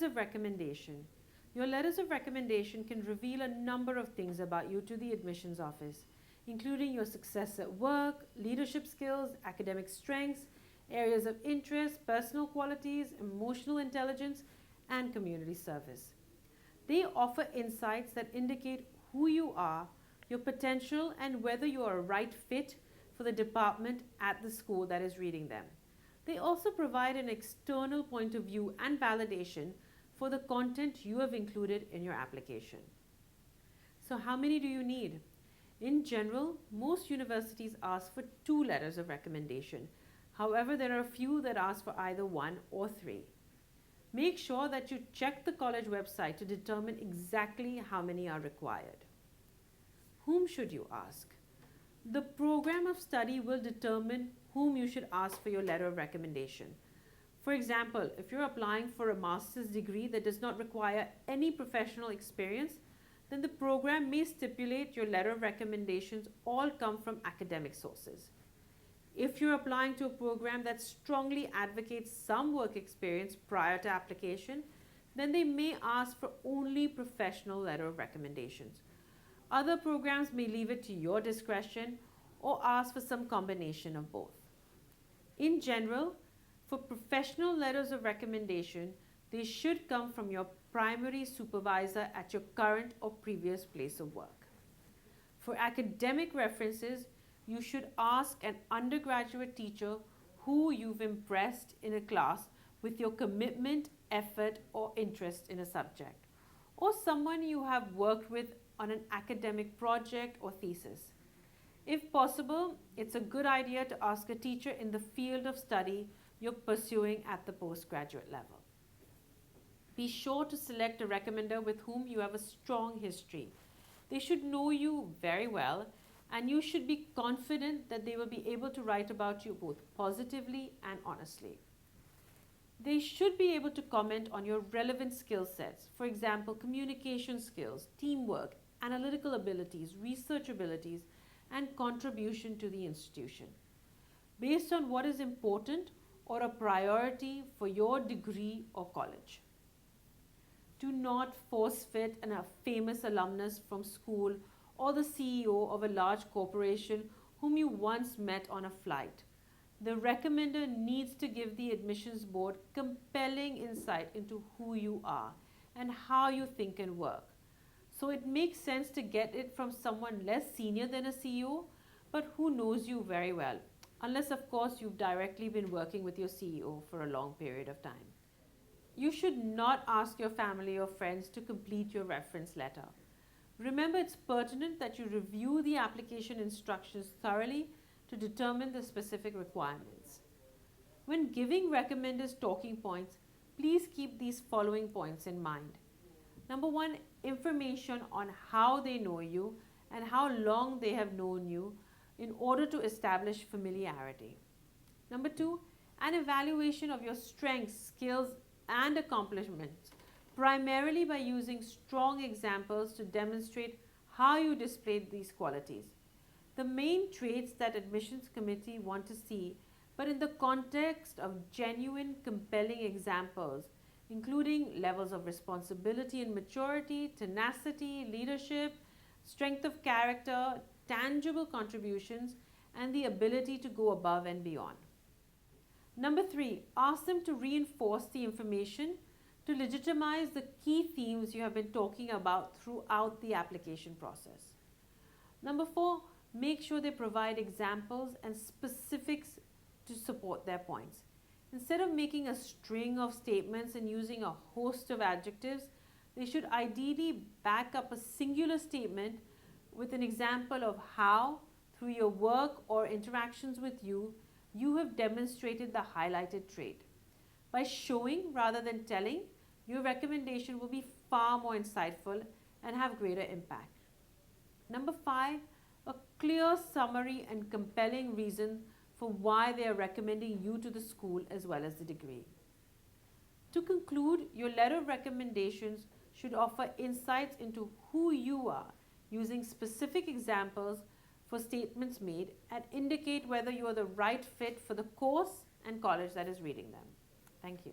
Letters of recommendation. Your letters of recommendation can reveal a number of things about you to the admissions office, including your success at work, leadership skills, academic strengths, areas of interest, personal qualities, emotional intelligence, and community service. They offer insights that indicate who you are, your potential, and whether you are a right fit for the department at the school that is reading them. They also provide an external point of view and validation for the content you have included in your application. So how many do you need? In general, most universities ask for 2 letters of recommendation. However, there are a few that ask for either 1 or 3. Make sure that you check the college website to determine exactly how many are required. Whom should you ask? The program of study will determine whom you should ask for your letter of recommendation. For example, if you're applying for a master's degree that does not require any professional experience, then the program may stipulate your letter of recommendations all come from academic sources. If you're applying to a program that strongly advocates some work experience prior to application, then they may ask for only professional letter of recommendations. Other programs may leave it to your discretion or ask for some combination of both. In general, for professional letters of recommendation, they should come from your primary supervisor at your current or previous place of work. For academic references, you should ask an undergraduate teacher who you've impressed in a class with your commitment, effort, or interest in a subject, or someone you have worked with on an academic project or thesis. If possible, it's a good idea to ask a teacher in the field of study you're pursuing at the postgraduate level. Be sure to select a recommender with whom you have a strong history. They should know you very well, and you should be confident that they will be able to write about you both positively and honestly. They should be able to comment on your relevant skill sets, for example, communication skills, teamwork, analytical abilities, research abilities, and contribution to the institution, based on what is important or a priority for your degree or college. Do not force fit a famous alumnus from school or the CEO of a large corporation whom you once met on a flight. The recommender needs to give the admissions board compelling insight into who you are and how you think and work. So it makes sense to get it from someone less senior than a CEO, but who knows you very well, unless of course you've directly been working with your CEO for a long period of time. You should not ask your family or friends to complete your reference letter. Remember, it's pertinent that you review the application instructions thoroughly to determine the specific requirements. When giving recommenders talking points, please keep these following points in mind. Number 1, information on how they know you and how long they have known you in order to establish familiarity. Number 2, an evaluation of your strengths, skills, and accomplishments, primarily by using strong examples to demonstrate how you displayed these qualities. The main traits that admissions committee want to see, but in the context of genuine, compelling examples, including levels of responsibility and maturity, tenacity, leadership, strength of character, tangible contributions, and the ability to go above and beyond. Number 3, ask them to reinforce the information to legitimize the key themes you have been talking about throughout the application process. Number 4, make sure they provide examples and specifics to support their points. Instead of making a string of statements and using a host of adjectives, they should ideally back up a singular statement with an example of how, through your work or interactions with you have demonstrated the highlighted trait. By showing rather than telling, your recommendation will be far more insightful and have greater impact. Number 5, a clear summary and compelling reason for why they are recommending you to the school as well as the degree. To conclude, your letter of recommendations should offer insights into who you are, using specific examples for statements made and indicate whether you are the right fit for the course and college that is reading them. Thank you.